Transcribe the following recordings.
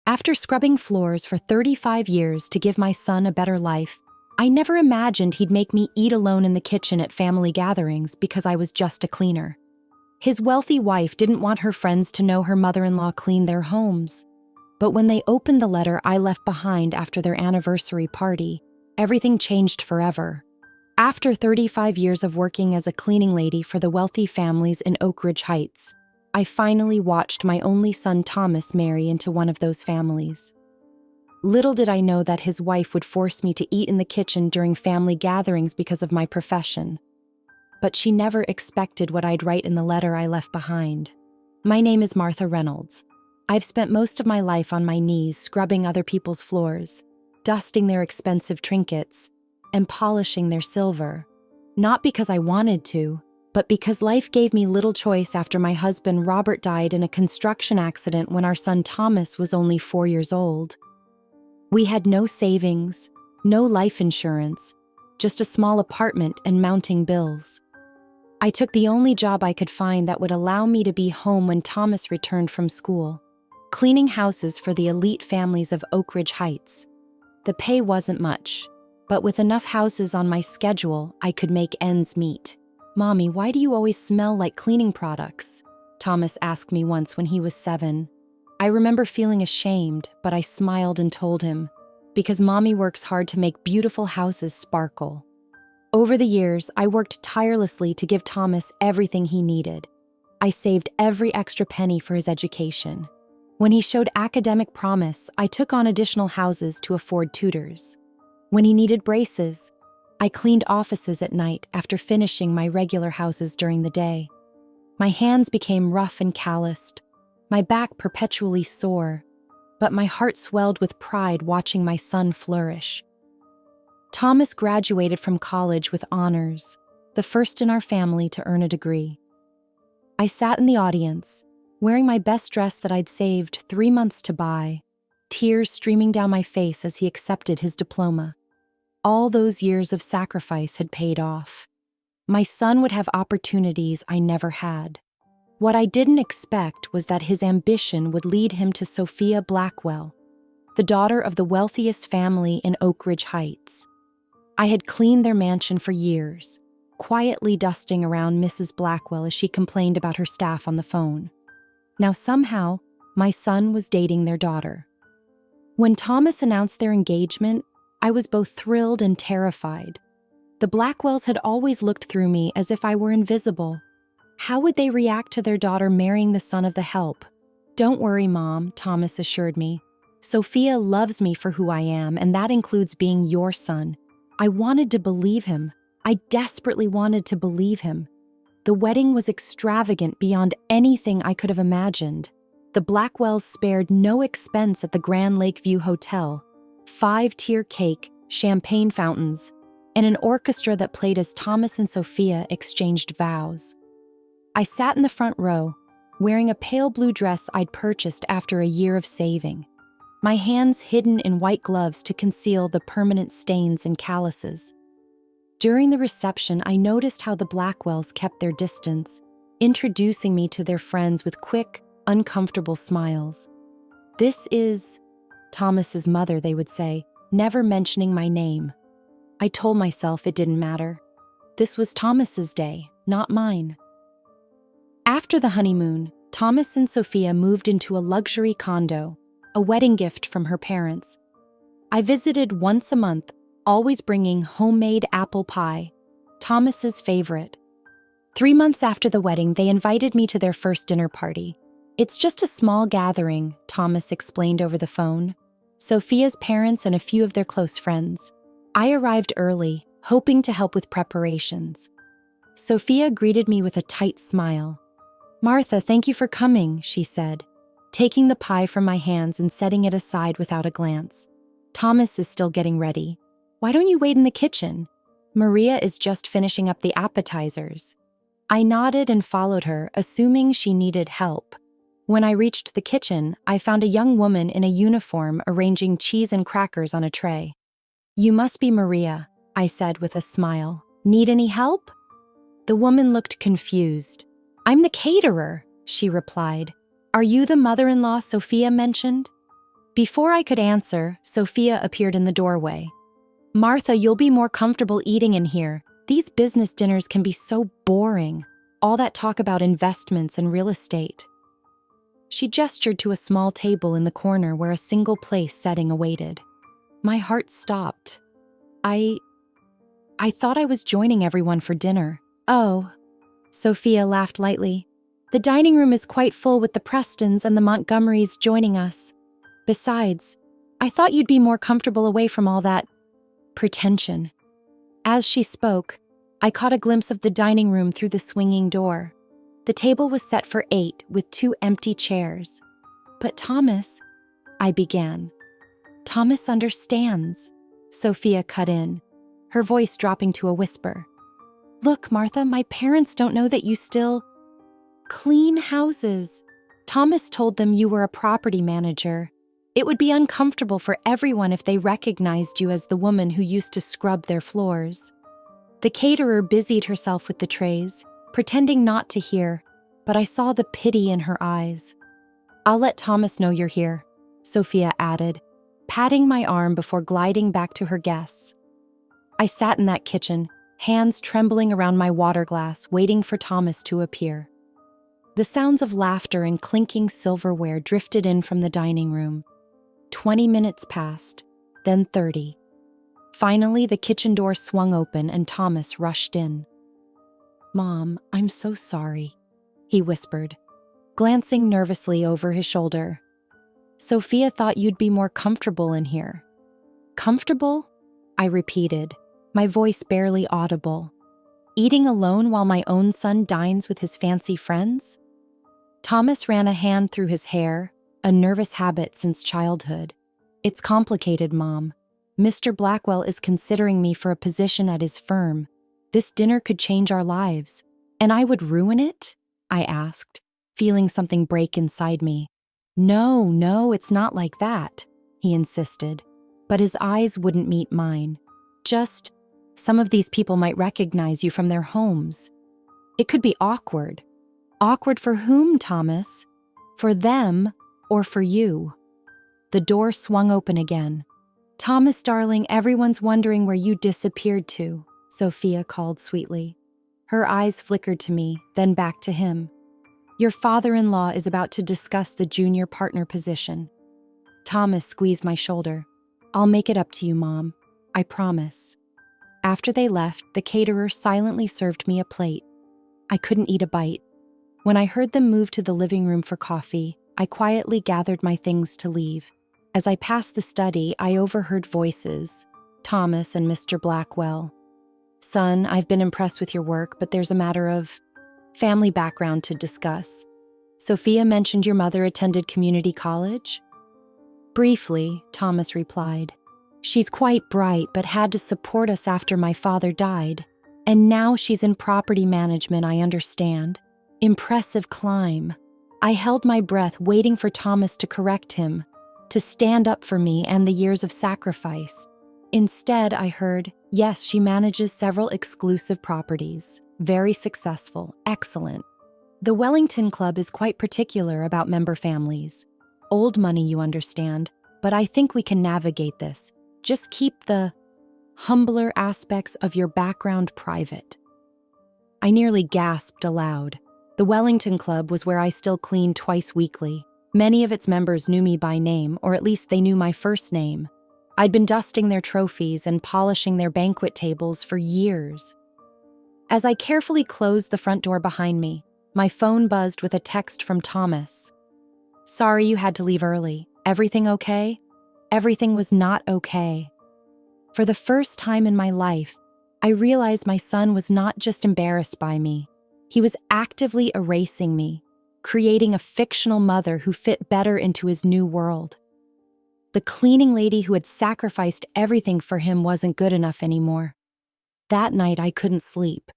After scrubbing floors for 35 years to give my son a better life, I never imagined he'd make me eat alone in the kitchen at family gatherings because I was just a cleaner. His wealthy wife didn't want her friends to know her mother-in-law cleaned their homes. But when they opened the letter I left behind after their anniversary party, everything changed forever. After 35 years of working as a cleaning lady for the wealthy families in Oak Ridge Heights, I finally watched my only son Thomas marry into one of those families. Little did I know that his wife would force me to eat in the kitchen during family gatherings because of my profession. But she never expected what I'd write in the letter I left behind. My name is Martha Reynolds. I've spent most of my life on my knees scrubbing other people's floors, dusting their expensive trinkets, and polishing their silver. Not because I wanted to, but because life gave me little choice after my husband Robert died in a construction accident when our son Thomas was only 4 years old. We had no savings, no life insurance, just a small apartment and mounting bills. I took the only job I could find that would allow me to be home when Thomas returned from school, cleaning houses for the elite families of Oak Ridge Heights. The pay wasn't much, but with enough houses on my schedule, I could make ends meet. "Mommy, why do you always smell like cleaning products?" Thomas asked me once when he was 7. I remember feeling ashamed, but I smiled and told him, "Because Mommy works hard to make beautiful houses sparkle." Over the years, I worked tirelessly to give Thomas everything he needed. I saved every extra penny for his education. When he showed academic promise, I took on additional houses to afford tutors. When he needed braces, I cleaned offices at night after finishing my regular houses during the day. My hands became rough and calloused, my back perpetually sore, but my heart swelled with pride watching my son flourish. Thomas graduated from college with honors, the first in our family to earn a degree. I sat in the audience, wearing my best dress that I'd saved 3 months to buy, tears streaming down my face as he accepted his diploma. All those years of sacrifice had paid off. My son would have opportunities I never had. What I didn't expect was that his ambition would lead him to Sophia Blackwell, the daughter of the wealthiest family in Oak Ridge Heights. I had cleaned their mansion for years, quietly dusting around Mrs. Blackwell as she complained about her staff on the phone. Now somehow, my son was dating their daughter. When Thomas announced their engagement, I was both thrilled and terrified. The Blackwells had always looked through me as if I were invisible. How would they react to their daughter marrying the son of the help? "Don't worry, Mom," Thomas assured me. "Sophia loves me for who I am, and that includes being your son." I wanted to believe him. I desperately wanted to believe him. The wedding was extravagant beyond anything I could have imagined. The Blackwells spared no expense at the Grand Lakeview Hotel. 5-tier cake, champagne fountains, and an orchestra that played as Thomas and Sophia exchanged vows. I sat in the front row, wearing a pale blue dress I'd purchased after a year of saving, my hands hidden in white gloves to conceal the permanent stains and calluses. During the reception, I noticed how the Blackwells kept their distance, introducing me to their friends with quick, uncomfortable smiles. "This is Thomas's mother," they would say, never mentioning my name. I told myself it didn't matter. This was Thomas's day, not mine. After the honeymoon, Thomas and Sophia moved into a luxury condo, a wedding gift from her parents. I visited once a month, always bringing homemade apple pie, Thomas's favorite. 3 months after the wedding, they invited me to their first dinner party. "It's just a small gathering," Thomas explained over the phone. "Sophia's parents and a few of their close friends." I arrived early, hoping to help with preparations. Sophia greeted me with a tight smile. "Martha, thank you for coming," she said, taking the pie from my hands and setting it aside without a glance. "Thomas is still getting ready. Why don't you wait in the kitchen? Maria is just finishing up the appetizers." I nodded and followed her, assuming she needed help. When I reached the kitchen, I found a young woman in a uniform arranging cheese and crackers on a tray. "You must be Maria," I said with a smile. "Need any help?" The woman looked confused. "I'm the caterer," she replied. "Are you the mother-in-law Sophia mentioned?" Before I could answer, Sophia appeared in the doorway. "Martha, you'll be more comfortable eating in here. These business dinners can be so boring. All that talk about investments and real estate." She gestured to a small table in the corner where a single place setting awaited. My heart stopped. I thought I was joining everyone for dinner. "Oh," Sophia laughed lightly. "The dining room is quite full with the Prestons and the Montgomerys joining us. Besides, I thought you'd be more comfortable away from all that pretension." As she spoke, I caught a glimpse of the dining room through the swinging door. The table was set for 8 with 2 empty chairs. "But Thomas," I began. "Thomas understands," Sophia cut in, her voice dropping to a whisper. "Look, Martha, my parents don't know that you still clean houses. Thomas told them you were a property manager. It would be uncomfortable for everyone if they recognized you as the woman who used to scrub their floors." The caterer busied herself with the trays, pretending not to hear, but I saw the pity in her eyes. "I'll let Thomas know you're here," Sophia added, patting my arm before gliding back to her guests. I sat in that kitchen, hands trembling around my water glass, waiting for Thomas to appear. The sounds of laughter and clinking silverware drifted in from the dining room. 20 minutes passed, then 30. Finally, the kitchen door swung open and Thomas rushed in. "Mom, I'm so sorry," he whispered, glancing nervously over his shoulder. "Sophia thought you'd be more comfortable in here." "Comfortable?" I repeated, my voice barely audible. "Eating alone while my own son dines with his fancy friends?" Thomas ran a hand through his hair, a nervous habit since childhood. "It's complicated, Mom. Mr. Blackwell is considering me for a position at his firm. This dinner could change our lives. And I would ruin it?" I asked, feeling something break inside me. No, it's not like that," he insisted, but his eyes wouldn't meet mine. "Just, some of these people might recognize you from their homes. It could be awkward." "Awkward for whom, Thomas? For them or for you?" The door swung open again. "Thomas, darling, everyone's wondering where you disappeared to," Sophia called sweetly. Her eyes flickered to me, then back to him. "Your father-in-law is about to discuss the junior partner position." Thomas squeezed my shoulder. "I'll make it up to you, Mom. I promise." After they left, the caterer silently served me a plate. I couldn't eat a bite. When I heard them move to the living room for coffee, I quietly gathered my things to leave. As I passed the study, I overheard voices, Thomas and Mr. Blackwell. "Son, I've been impressed with your work, but there's a matter of family background to discuss. Sophia mentioned your mother attended community college?" "Briefly," Thomas replied. "She's quite bright, but had to support us after my father died. And now she's in property management, I understand. Impressive climb." I held my breath, waiting for Thomas to correct him, to stand up for me and the years of sacrifice. Instead, I heard, "Yes, she manages several exclusive properties. Very successful. Excellent. The Wellington Club is quite particular about member families. Old money, you understand, but I think we can navigate this. Just keep the humbler aspects of your background private." I nearly gasped aloud. The Wellington Club was where I still cleaned twice weekly. Many of its members knew me by name, or at least they knew my first name. I'd been dusting their trophies and polishing their banquet tables for years. As I carefully closed the front door behind me, my phone buzzed with a text from Thomas. "Sorry you had to leave early. Everything okay?" Everything was not okay. For the first time in my life, I realized my son was not just embarrassed by me. He was actively erasing me, creating a fictional mother who fit better into his new world. The cleaning lady who had sacrificed everything for him wasn't good enough anymore. That night, I couldn't sleep.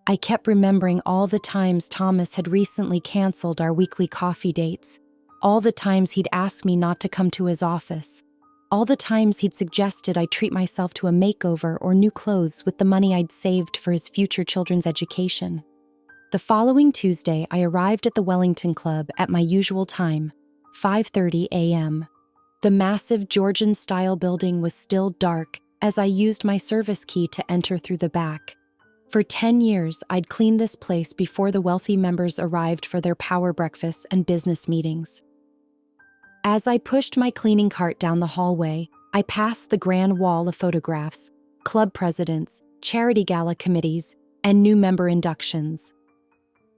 I kept remembering all the times Thomas had recently canceled our weekly coffee dates, all the times he'd asked me not to come to his office, all the times he'd suggested I treat myself to a makeover or new clothes with the money I'd saved for his future children's education. The following Tuesday, I arrived at the Wellington Club at my usual time, 5:30 a.m. The massive Georgian-style building was still dark as I used my service key to enter through the back. For 10 years, I'd cleaned this place before the wealthy members arrived for their power breakfasts and business meetings. As I pushed my cleaning cart down the hallway, I passed the grand wall of photographs, club presidents, charity gala committees, and new member inductions.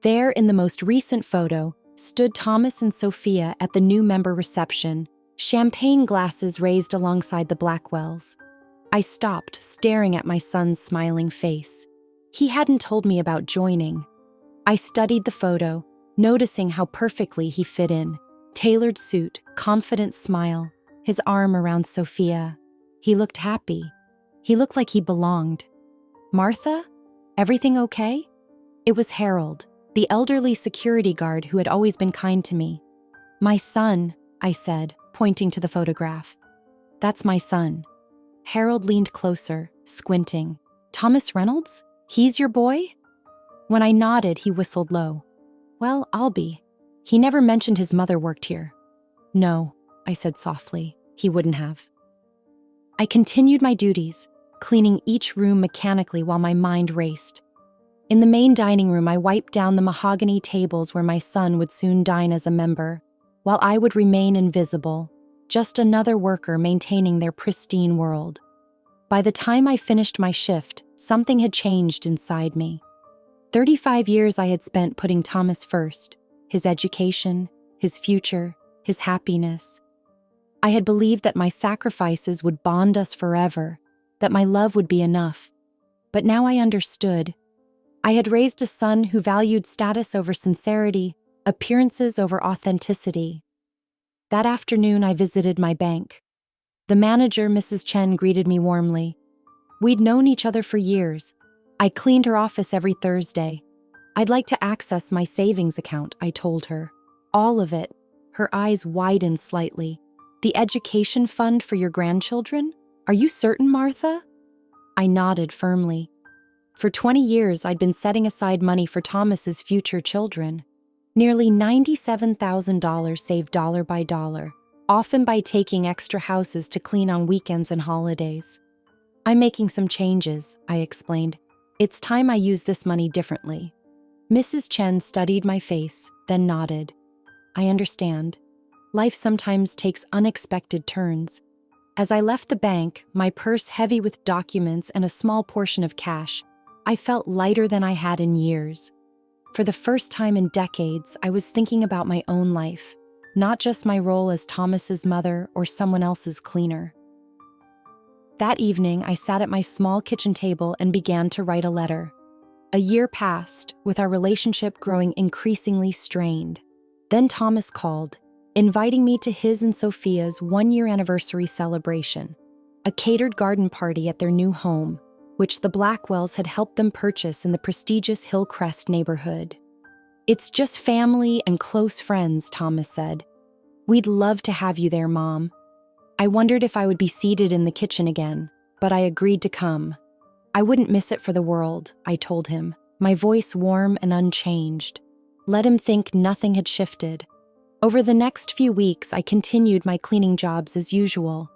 There, in the most recent photo, stood Thomas and Sophia at the new member reception, champagne glasses raised alongside the Blackwells. I stopped, staring at my son's smiling face. He hadn't told me about joining. I studied the photo, noticing how perfectly he fit in. Tailored suit, confident smile, his arm around Sophia. He looked happy. He looked like he belonged. Martha? Everything okay? It was Harold, the elderly security guard who had always been kind to me. My son, I said, pointing to the photograph. That's my son. Harold leaned closer, squinting. Thomas Reynolds? He's your boy? When I nodded, he whistled low. Well, I'll be. He never mentioned his mother worked here. No, I said softly. He wouldn't have. I continued my duties, cleaning each room mechanically while my mind raced. In the main dining room, I wiped down the mahogany tables where my son would soon dine as a member, while I would remain invisible, just another worker maintaining their pristine world. By the time I finished my shift, something had changed inside me. 35 years I had spent putting Thomas first, his education, his future, his happiness. I had believed that my sacrifices would bond us forever, that my love would be enough. But now I understood. I had raised a son who valued status over sincerity, appearances over authenticity. That afternoon, I visited my bank. The manager, Mrs. Chen, greeted me warmly. We'd known each other for years. I cleaned her office every Thursday. I'd like to access my savings account, I told her. All of it. Her eyes widened slightly. The education fund for your grandchildren? Are you certain, Martha? I nodded firmly. For 20 years, I'd been setting aside money for Thomas's future children. Nearly $97,000 saved dollar by dollar, often by taking extra houses to clean on weekends and holidays. I'm making some changes, I explained. It's time I use this money differently. Mrs. Chen studied my face, then nodded. I understand. Life sometimes takes unexpected turns. As I left the bank, my purse heavy with documents and a small portion of cash, I felt lighter than I had in years. For the first time in decades, I was thinking about my own life, not just my role as Thomas's mother or someone else's cleaner. That evening, I sat at my small kitchen table and began to write a letter. A year passed, with our relationship growing increasingly strained. Then Thomas called, inviting me to his and Sophia's one-year anniversary celebration, a catered garden party at their new home, which the Blackwells had helped them purchase in the prestigious Hillcrest neighborhood. It's just family and close friends, Thomas said. We'd love to have you there, Mom. I wondered if I would be seated in the kitchen again, but I agreed to come. I wouldn't miss it for the world, I told him, my voice warm and unchanged. Let him think nothing had shifted. Over the next few weeks, I continued my cleaning jobs as usual.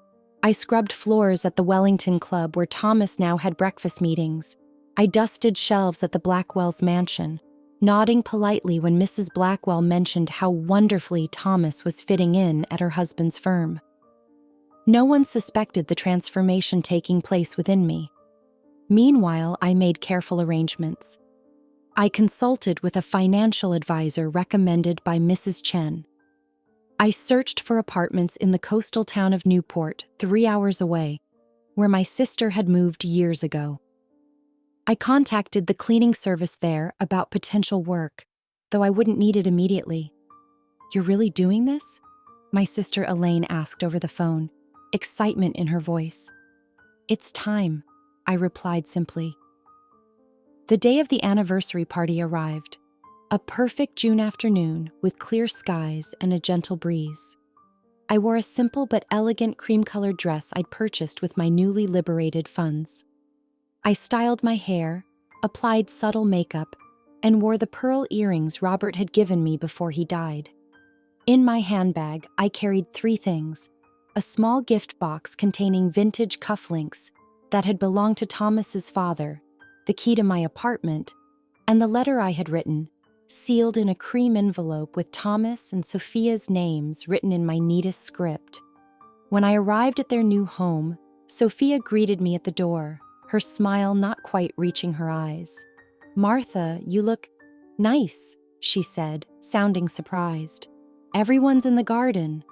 I scrubbed floors at the Wellington Club where Thomas now had breakfast meetings. I dusted shelves at the Blackwells' mansion, nodding politely when Mrs. Blackwell mentioned how wonderfully Thomas was fitting in at her husband's firm. No one suspected the transformation taking place within me. Meanwhile, I made careful arrangements. I consulted with a financial advisor recommended by Mrs. Chen. I searched for apartments in the coastal town of Newport, 3 hours away, where my sister had moved years ago. I contacted the cleaning service there about potential work, though I wouldn't need it immediately. You're really doing this? My sister Elaine asked over the phone, excitement in her voice. It's time, I replied simply. The day of the anniversary party arrived. A perfect June afternoon with clear skies and a gentle breeze. I wore a simple but elegant cream-colored dress I'd purchased with my newly liberated funds. I styled my hair, applied subtle makeup, and wore the pearl earrings Robert had given me before he died. In my handbag, I carried 3 things: a small gift box containing vintage cufflinks that had belonged to Thomas's father, the key to my apartment, and the letter I had written, sealed in a cream envelope with Thomas and Sophia's names written in my neatest script. When I arrived at their new home, Sophia greeted me at the door, her smile not quite reaching her eyes. "Martha, you look nice," she said, sounding surprised. "Everyone's in the garden."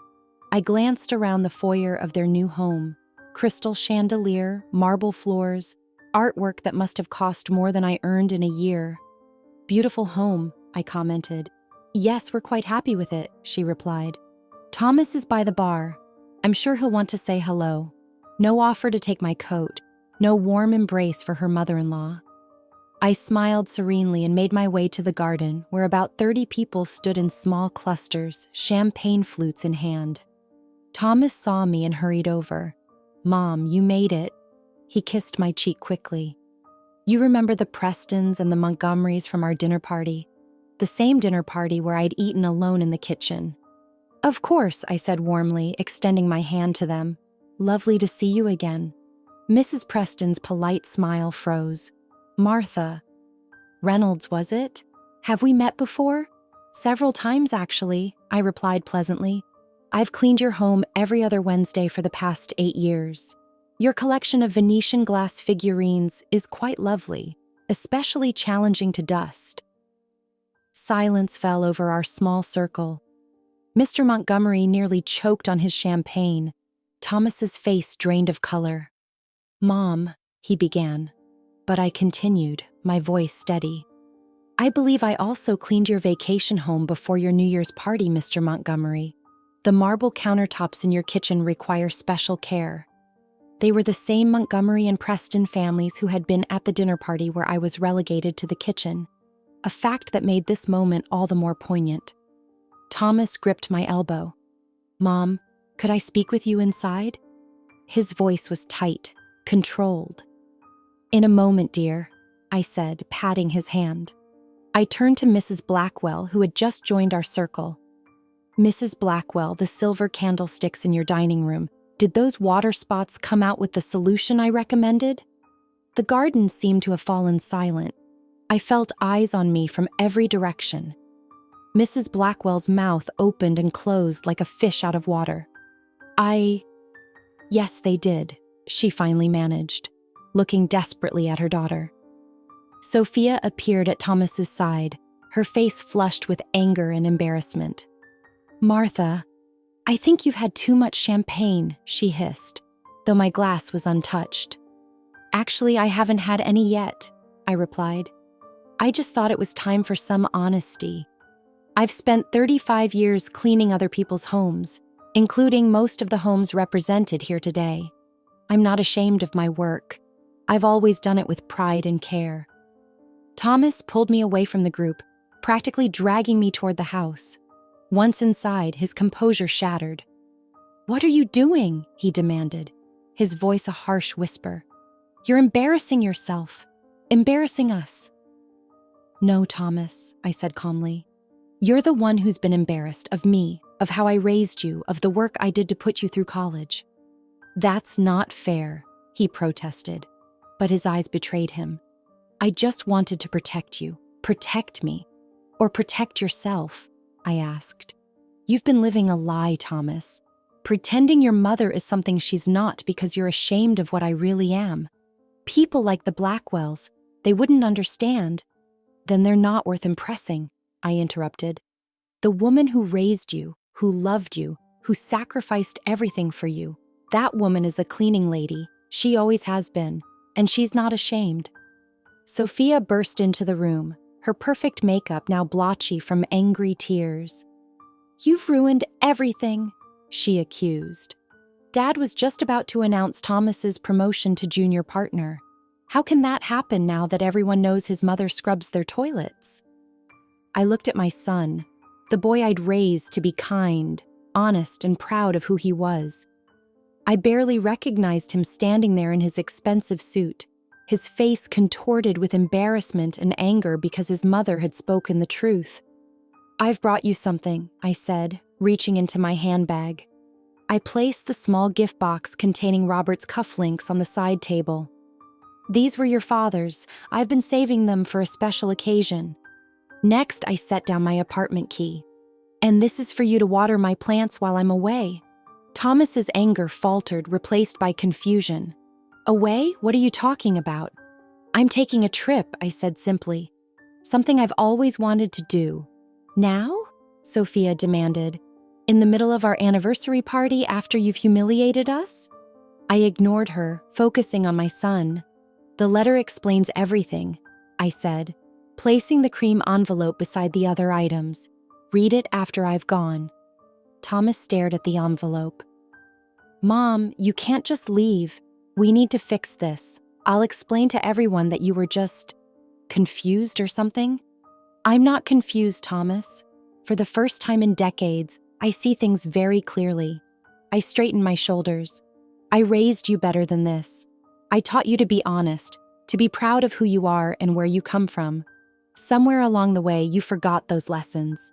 I glanced around the foyer of their new home. Crystal chandelier, marble floors, artwork that must have cost more than I earned in a year. "Beautiful home," I commented. "Yes, we're quite happy with it," she replied. "Thomas is by the bar. I'm sure he'll want to say hello." No offer to take my coat, no warm embrace for her mother-in-law. I smiled serenely and made my way to the garden, where about 30 people stood in small clusters, champagne flutes in hand. Thomas saw me and hurried over. "Mom, you made it." He kissed my cheek quickly. "You remember the Prestons and the Montgomerys from our dinner party? The same dinner party where I'd eaten alone in the kitchen." "Of course," I said warmly, extending my hand to them. "Lovely to see you again." Mrs. Preston's polite smile froze. "Martha Reynolds, was it? Have we met before?" "Several times, actually," I replied pleasantly. "I've cleaned your home every other Wednesday for the past 8 years. Your collection of Venetian glass figurines is quite lovely, especially challenging to dust." Silence fell over our small circle. Mr. Montgomery nearly choked on his champagne. Thomas's face drained of color. "Mom," he began, but I continued, my voice steady. "I believe I also cleaned your vacation home before your New Year's party, Mr. Montgomery. The marble countertops in your kitchen require special care." They were the same Montgomery and Preston families who had been at the dinner party where I was relegated to the kitchen, a fact that made this moment all the more poignant. Thomas gripped my elbow. "Mom, could I speak with you inside?" His voice was tight, controlled. "In a moment, dear," I said, patting his hand. I turned to Mrs. Blackwell, who had just joined our circle. "Mrs. Blackwell, the silver candlesticks in your dining room, did those water spots come out with the solution I recommended?" The garden seemed to have fallen silent. I felt eyes on me from every direction. Mrs. Blackwell's mouth opened and closed like a fish out of water. "Yes, they did," she finally managed, looking desperately at her daughter. Sophia appeared at Thomas's side, her face flushed with anger and embarrassment. "Martha, I think you've had too much champagne," she hissed, though my glass was untouched. "Actually, I haven't had any yet," I replied. "I just thought it was time for some honesty. I've spent 35 years cleaning other people's homes, including most of the homes represented here today. I'm not ashamed of my work. I've always done it with pride and care." Thomas pulled me away from the group, practically dragging me toward the house. Once inside, his composure shattered. "What are you doing?" he demanded, his voice a harsh whisper. "You're embarrassing yourself, embarrassing us." "No, Thomas," I said calmly. "You're the one who's been embarrassed of me, of how I raised you, of the work I did to put you through college." "That's not fair," he protested, but his eyes betrayed him. "I just wanted to protect you. Protect me. Or protect yourself," I asked. "You've been living a lie, Thomas. Pretending your mother is something she's not because you're ashamed of what I really am. People like the Blackwells, they wouldn't understand." "Then they're not worth impressing," I interrupted. "The woman who raised you, who loved you, who sacrificed everything for you, that woman is a cleaning lady. She always has been, and she's not ashamed." Sophia burst into the room, her perfect makeup now blotchy from angry tears. "You've ruined everything," she accused. "Dad was just about to announce Thomas's promotion to junior partner. How can that happen now that everyone knows his mother scrubs their toilets?" I looked at my son, the boy I'd raised to be kind, honest, and proud of who he was. I barely recognized him standing there in his expensive suit, his face contorted with embarrassment and anger because his mother had spoken the truth. "I've brought you something," I said, reaching into my handbag. I placed the small gift box containing Robert's cufflinks on the side table. These were your father's. I've been saving them for a special occasion. Next, I set down my apartment key. And this is for you to water my plants while I'm away. Thomas's anger faltered, replaced by confusion. Away? What are you talking about? I'm taking a trip, I said simply. Something I've always wanted to do. Now? Sophia demanded. In the middle of our anniversary party after you've humiliated us? I ignored her, focusing on my son. The letter explains everything, I said, placing the cream envelope beside the other items. Read it after I've gone. Thomas stared at the envelope. Mom, you can't just leave. We need to fix this. I'll explain to everyone that you were just confused or something. I'm not confused, Thomas. For the first time in decades, I see things very clearly. I straightened my shoulders. I raised you better than this. I taught you to be honest, to be proud of who you are and where you come from. Somewhere along the way, you forgot those lessons.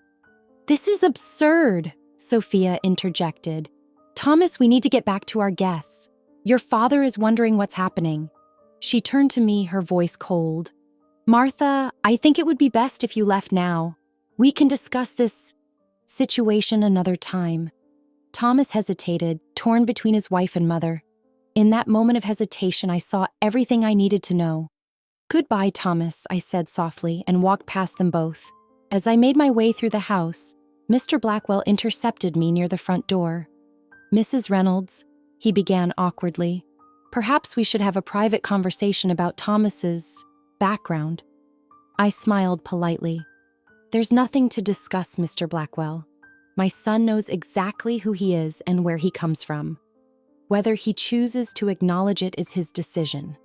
This is absurd, Sophia interjected. Thomas, we need to get back to our guests. Your father is wondering what's happening. She turned to me, her voice cold. Martha, I think it would be best if you left now. We can discuss this situation another time. Thomas hesitated, torn between his wife and mother. In that moment of hesitation, I saw everything I needed to know. Goodbye, Thomas, I said softly and walked past them both. As I made my way through the house, Mr. Blackwell intercepted me near the front door. Mrs. Reynolds, he began awkwardly, perhaps we should have a private conversation about Thomas's background. I smiled politely. There's nothing to discuss, Mr. Blackwell. My son knows exactly who he is and where he comes from. Whether he chooses to acknowledge it is his decision.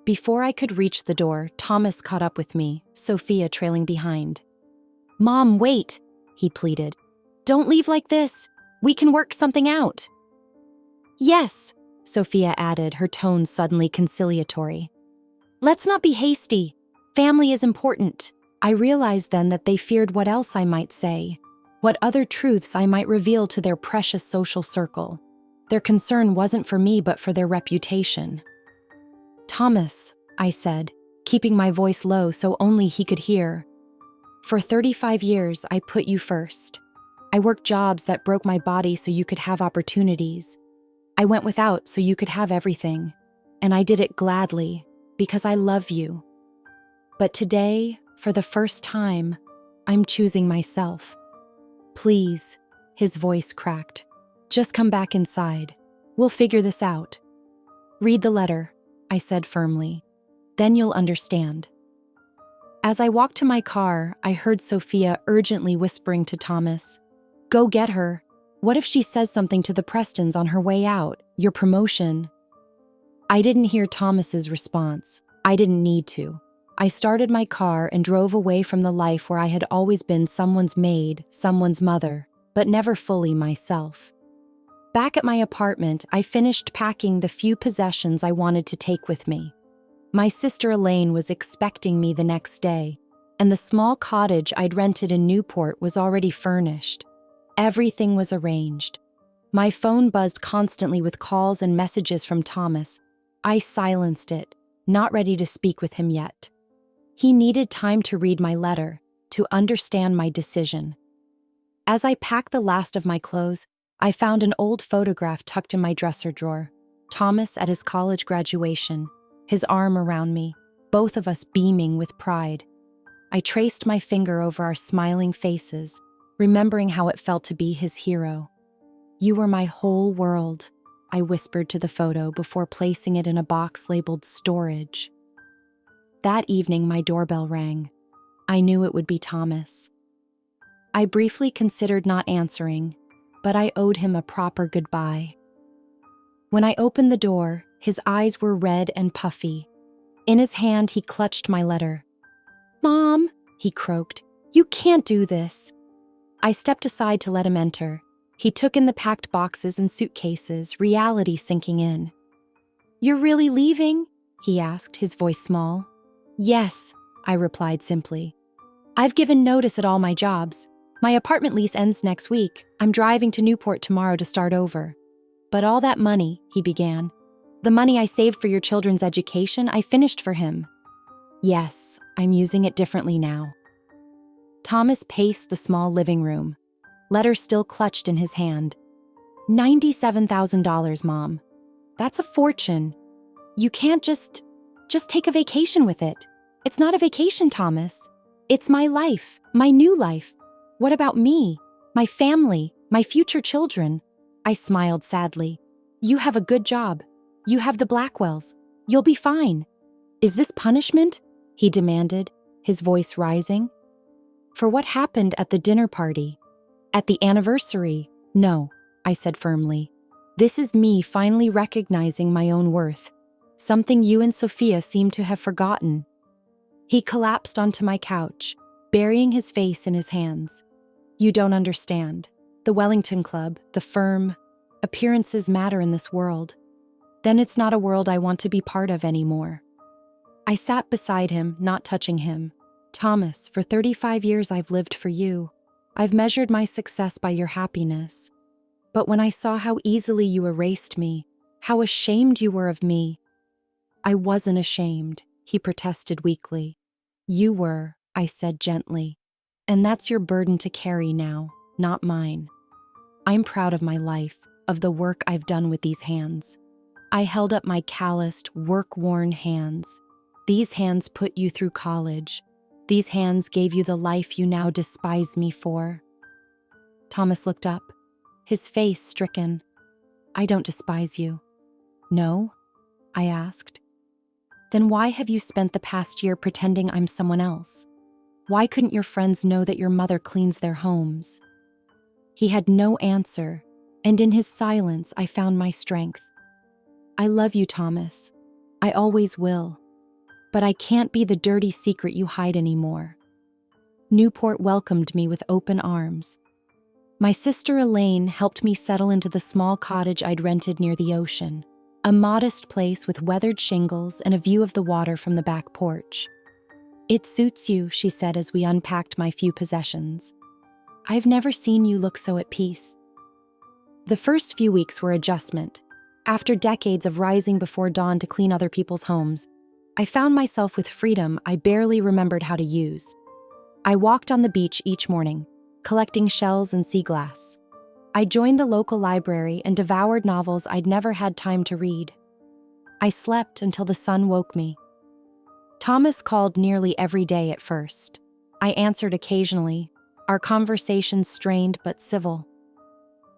Before I could reach the door, Thomas caught up with me, Sophia trailing behind. Mom, wait, he pleaded. Don't leave like this. We can work something out. Yes, Sophia added, her tone suddenly conciliatory. Let's not be hasty. Family is important. I realized then that they feared what else I might say, what other truths I might reveal to their precious social circle. Their concern wasn't for me but for their reputation. Thomas, I said, keeping my voice low so only he could hear. For 35 years, I put you first. I worked jobs that broke my body so you could have opportunities. I went without so you could have everything. And I did it gladly, because I love you. But today, for the first time, I'm choosing myself. Please, his voice cracked. Just come back inside. We'll figure this out. Read the letter, I said firmly. Then you'll understand. As I walked to my car, I heard Sophia urgently whispering to Thomas, Go get her. What if she says something to the Prestons on her way out? Your promotion. I didn't hear Thomas's response. I didn't need to. I started my car and drove away from the life where I had always been someone's maid, someone's mother, but never fully myself. Back at my apartment, I finished packing the few possessions I wanted to take with me. My sister Elaine was expecting me the next day, and the small cottage I'd rented in Newport was already furnished. Everything was arranged. My phone buzzed constantly with calls and messages from Thomas. I silenced it, not ready to speak with him yet. He needed time to read my letter, to understand my decision. As I packed the last of my clothes, I found an old photograph tucked in my dresser drawer. Thomas at his college graduation, his arm around me, both of us beaming with pride. I traced my finger over our smiling faces, remembering how it felt to be his hero. You were my whole world, I whispered to the photo before placing it in a box labeled storage. That evening, my doorbell rang. I knew it would be Thomas. I briefly considered not answering, but I owed him a proper goodbye. When I opened the door, his eyes were red and puffy. In his hand, he clutched my letter. Mom, he croaked, you can't do this. I stepped aside to let him enter. He took in the packed boxes and suitcases, reality sinking in. You're really leaving? He asked, his voice small. Yes, I replied simply. I've given notice at all my jobs. My apartment lease ends next week. I'm driving to Newport tomorrow to start over. But all that money, he began. The money I saved for your children's education, I finished for him. Yes, I'm using it differently now. Thomas paced the small living room, letter still clutched in his hand. $97,000, Mom. That's a fortune. You can't just take a vacation with it. It's not a vacation, Thomas. It's my life, my new life. What about me, my family, my future children? I smiled sadly. You have a good job. You have the Blackwells. You'll be fine. Is this punishment? He demanded, his voice rising. For what happened at the dinner party? At the anniversary? No, I said firmly. This is me finally recognizing my own worth, something you and Sophia seem to have forgotten. He collapsed onto my couch, burying his face in his hands. You don't understand. The Wellington Club, the firm, appearances matter in this world. Then it's not a world I want to be part of anymore. I sat beside him, not touching him. Thomas, for 35 years I've lived for you. I've measured my success by your happiness. But when I saw how easily you erased me, how ashamed you were of me. I wasn't ashamed, he protested weakly. You were, I said gently. And that's your burden to carry now, not mine. I'm proud of my life, of the work I've done with these hands. I held up my calloused, work-worn hands. These hands put you through college. These hands gave you the life you now despise me for. Thomas looked up, his face stricken. I don't despise you. No? I asked. Then why have you spent the past year pretending I'm someone else? Why couldn't your friends know that your mother cleans their homes? He had no answer, and in his silence I found my strength. I love you, Thomas. I always will. But I can't be the dirty secret you hide anymore. Newport welcomed me with open arms. My sister Elaine helped me settle into the small cottage I'd rented near the ocean, a modest place with weathered shingles and a view of the water from the back porch. It suits you, she said as we unpacked my few possessions. I've never seen you look so at peace. The first few weeks were adjustment. After decades of rising before dawn to clean other people's homes, I found myself with freedom I barely remembered how to use. I walked on the beach each morning, collecting shells and sea glass. I joined the local library and devoured novels I'd never had time to read. I slept until the sun woke me. Thomas called nearly every day at first. I answered occasionally, our conversations strained but civil.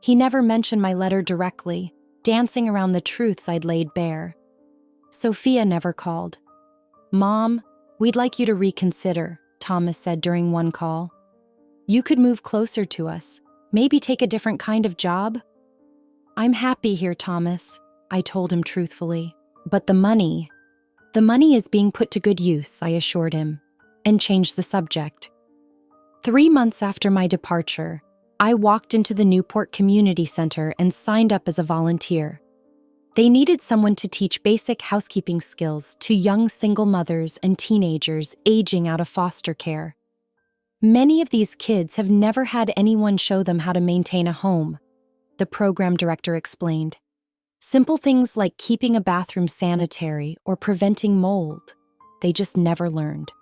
He never mentioned my letter directly, dancing around the truths I'd laid bare. Sophia never called. Mom, we'd like you to reconsider, Thomas said during one call. You could move closer to us, maybe take a different kind of job. I'm happy here, Thomas, I told him truthfully. But the money is being put to good use, I assured him, and changed the subject. 3 months after my departure, I walked into the Newport Community Center and signed up as a volunteer. They needed someone to teach basic housekeeping skills to young single mothers and teenagers aging out of foster care. Many of these kids have never had anyone show them how to maintain a home, the program director explained. Simple things like keeping a bathroom sanitary or preventing mold, they just never learned.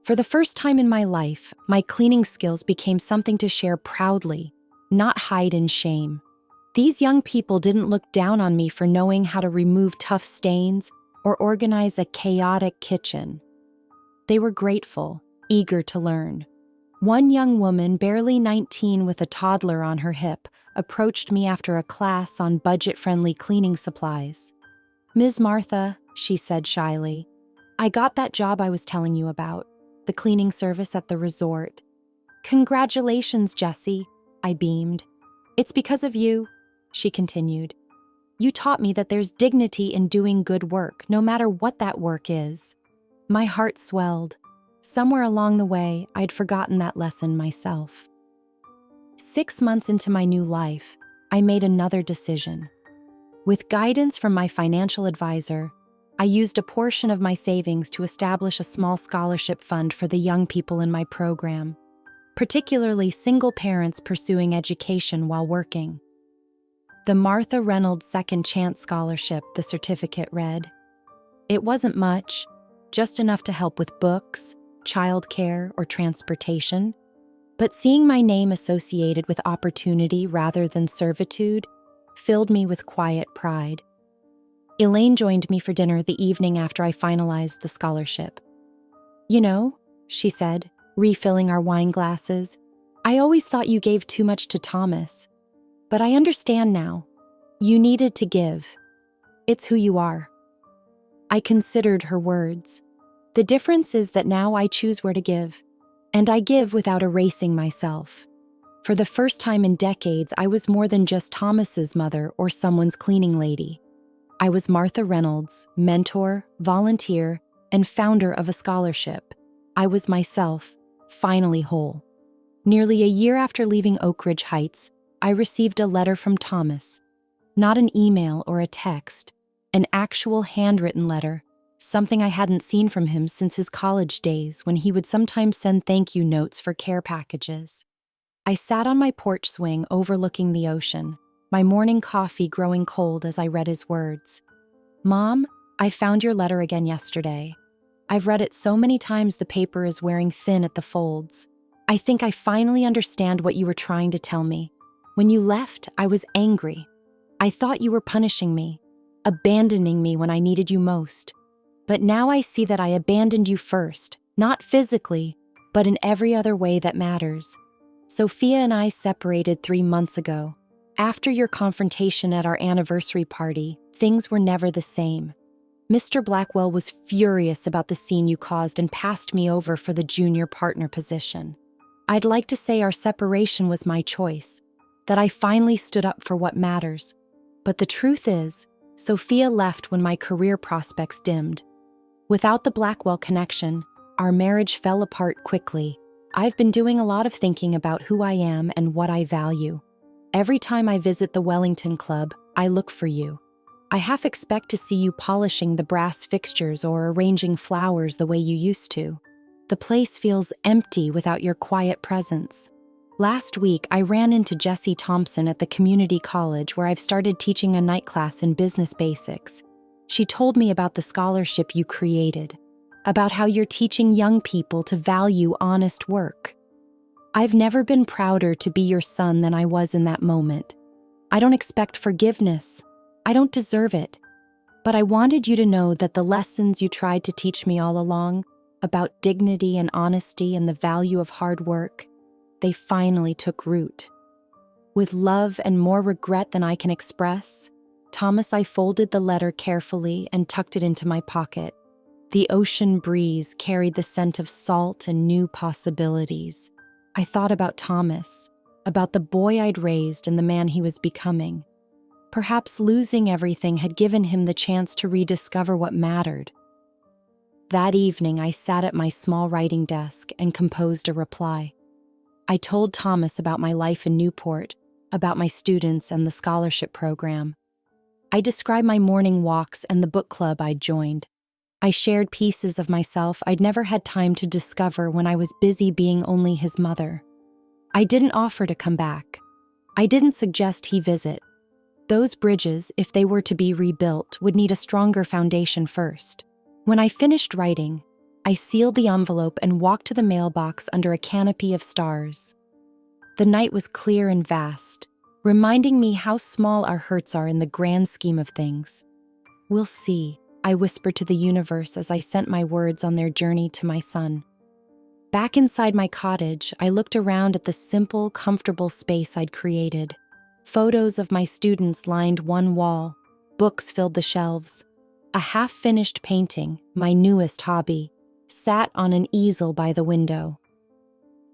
For the first time in my life, my cleaning skills became something to share proudly, not hide in shame. These young people didn't look down on me for knowing how to remove tough stains or organize a chaotic kitchen. They were grateful, eager to learn. One young woman, barely 19 with a toddler on her hip, approached me after a class on budget-friendly cleaning supplies. Ms. Martha, she said shyly, I got that job I was telling you about, the cleaning service at the resort. Congratulations, Jessie, I beamed. It's because of you, she continued. You taught me that there's dignity in doing good work, no matter what that work is. My heart swelled. Somewhere along the way, I'd forgotten that lesson myself. 6 months into my new life, I made another decision. With guidance from my financial advisor, I used a portion of my savings to establish a small scholarship fund for the young people in my program. particularly single parents pursuing education while working. The Martha Reynolds Second Chance Scholarship, the certificate read. It wasn't much, just enough to help with books, childcare, or transportation. But seeing my name associated with opportunity rather than servitude filled me with quiet pride. Elaine joined me for dinner the evening after I finalized the scholarship. "You know," she said, refilling our wine glasses, "I always thought you gave too much to Thomas. But I understand now. You needed to give. It's who you are." I considered her words. The difference is that now I choose where to give, and I give without erasing myself. For the first time in decades, I was more than just Thomas's mother or someone's cleaning lady. I was Martha Reynolds, mentor, volunteer, and founder of a scholarship. I was myself, finally whole. Nearly a year after leaving Oak Ridge Heights, I received a letter from Thomas. Not an email or a text, an actual handwritten letter, something I hadn't seen from him since his college days when he would sometimes send thank you notes for care packages. I sat on my porch swing overlooking the ocean, my morning coffee growing cold as I read his words. "Mom, I found your letter again yesterday. I've read it so many times the paper is wearing thin at the folds. I think I finally understand what you were trying to tell me. When you left, I was angry. I thought you were punishing me, abandoning me when I needed you most. But now I see that I abandoned you first, not physically, but in every other way that matters. Sophia and I separated 3 months ago. After your confrontation at our anniversary party, things were never the same. Mr. Blackwell was furious about the scene you caused and passed me over for the junior partner position. I'd like to say our separation was my choice, that I finally stood up for what matters. But the truth is, Sophia left when my career prospects dimmed. Without the Blackwell connection, our marriage fell apart quickly. I've been doing a lot of thinking about who I am and what I value. Every time I visit the Wellington Club, I look for you. I half expect to see you polishing the brass fixtures or arranging flowers the way you used to. The place feels empty without your quiet presence. Last week, I ran into Jessie Thompson at the community college where I've started teaching a night class in business basics. She told me about the scholarship you created, about how you're teaching young people to value honest work. I've never been prouder to be your son than I was in that moment. I don't expect forgiveness. I don't deserve it. But I wanted you to know that the lessons you tried to teach me all along, about dignity and honesty and the value of hard work, they finally took root. With love and more regret than I can express, Thomas, I folded the letter carefully and tucked it into my pocket. The ocean breeze carried the scent of salt and new possibilities. I thought about Thomas, about the boy I'd raised and the man he was becoming. Perhaps losing everything had given him the chance to rediscover what mattered. That evening, I sat at my small writing desk and composed a reply. I told Thomas about my life in Newport, about my students and the scholarship program. I described my morning walks and the book club I'd joined. I shared pieces of myself I'd never had time to discover when I was busy being only his mother. I didn't offer to come back. I didn't suggest he visit. Those bridges, if they were to be rebuilt, would need a stronger foundation first. When I finished writing, I sealed the envelope and walked to the mailbox under a canopy of stars. The night was clear and vast, reminding me how small our hurts are in the grand scheme of things. "We'll see," I whispered to the universe as I sent my words on their journey to my son. Back inside my cottage, I looked around at the simple, comfortable space I'd created. Photos of my students lined one wall, books filled the shelves. A half-finished painting, my newest hobby, sat on an easel by the window.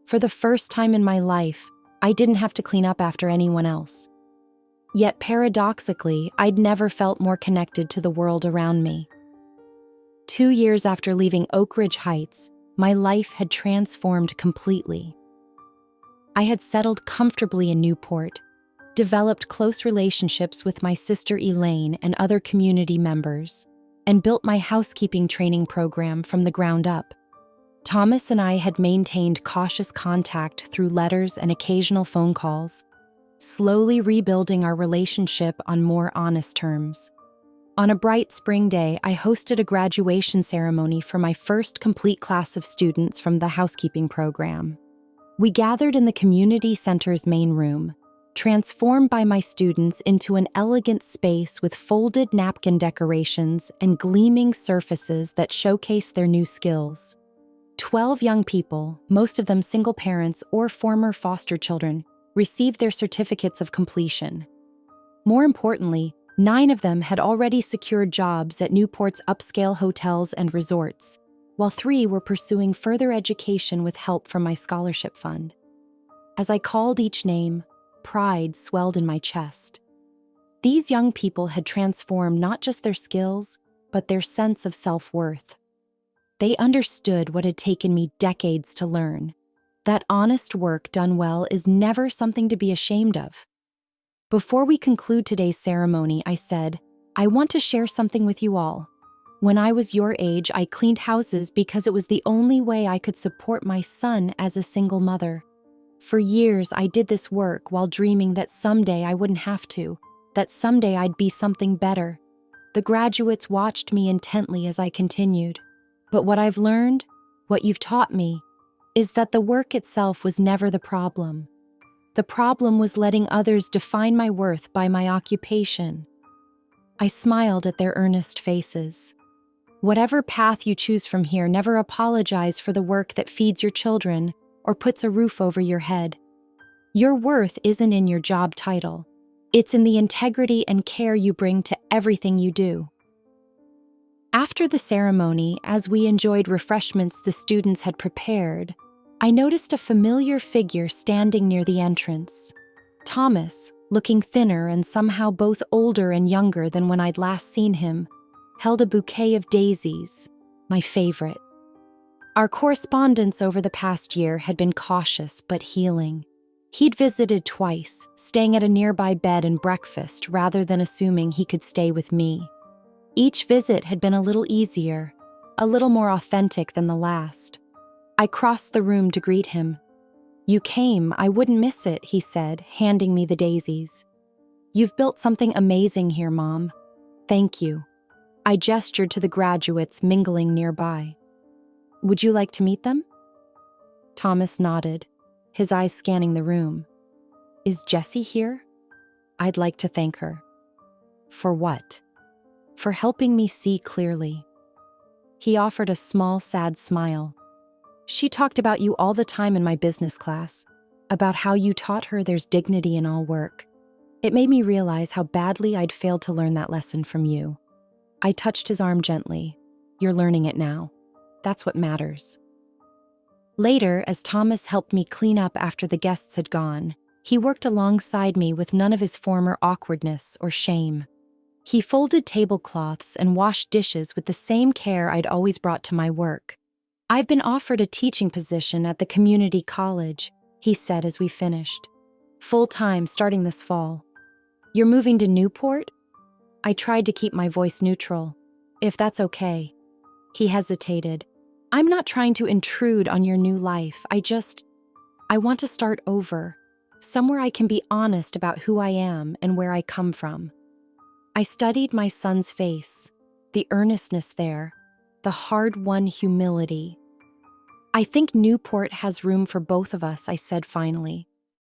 For the first time in my life, I didn't have to clean up after anyone else. Yet paradoxically, I'd never felt more connected to the world around me. 2 years after leaving Oak Ridge Heights, my life had transformed completely. I had settled comfortably in Newport, developed close relationships with my sister Elaine and other community members, and built my housekeeping training program from the ground up. Thomas and I had maintained cautious contact through letters and occasional phone calls, slowly rebuilding our relationship on more honest terms. On a bright spring day, I hosted a graduation ceremony for my first complete class of students from the housekeeping program. We gathered in the community center's main room, transformed by my students into an elegant space with folded napkin decorations and gleaming surfaces that showcase their new skills. 12 young people, most of them single parents or former foster children, received their certificates of completion. More importantly, 9 of them had already secured jobs at Newport's upscale hotels and resorts, while 3 were pursuing further education with help from my scholarship fund. As I called each name, pride swelled in my chest. These young people had transformed not just their skills, but their sense of self-worth. They understood what had taken me decades to learn: that honest work done well is never something to be ashamed of. Before we conclude today's ceremony, I said, I want to share something with you all. When I was your age, I cleaned houses because it was the only way I could support my son as a single mother. For years, I did this work while dreaming that someday I wouldn't have to, that someday I'd be something better. The graduates watched me intently as I continued. But what I've learned, what you've taught me, is that the work itself was never the problem. The problem was letting others define my worth by my occupation. I smiled at their earnest faces. Whatever path you choose from here, never apologize for the work that feeds your children or puts a roof over your head. Your worth isn't in your job title. It's in the integrity and care you bring to everything you do. After the ceremony, as we enjoyed refreshments the students had prepared, I noticed a familiar figure standing near the entrance. Thomas, looking thinner and somehow both older and younger than when I'd last seen him, held a bouquet of daisies, my favorite. Our correspondence over the past year had been cautious but healing. He'd visited twice, staying at a nearby bed and breakfast rather than assuming he could stay with me. Each visit had been a little easier, a little more authentic than the last. I crossed the room to greet him. You came, I wouldn't miss it, he said, handing me the daisies. You've built something amazing here, Mom. Thank you. I gestured to the graduates mingling nearby. Would you like to meet them? Thomas nodded, his eyes scanning the room. Is Jessie here? I'd like to thank her. For what? For helping me see clearly. He offered a small, sad smile. She talked about you all the time in my business class, about how you taught her there's dignity in all work. It made me realize how badly I'd failed to learn that lesson from you. I touched his arm gently. You're learning it now. That's what matters. Later, as Thomas helped me clean up after the guests had gone, he worked alongside me with none of his former awkwardness or shame. He folded tablecloths and washed dishes with the same care I'd always brought to my work. I've been offered a teaching position at the community college, he said as we finished. Full-time, starting this fall. You're moving to Newport? I tried to keep my voice neutral. If that's okay. He hesitated. I'm not trying to intrude on your new life. I want to start over. Somewhere I can be honest about who I am and where I come from. I studied my son's face, the earnestness there, the hard-won humility. I think Newport has room for both of us, I said finally.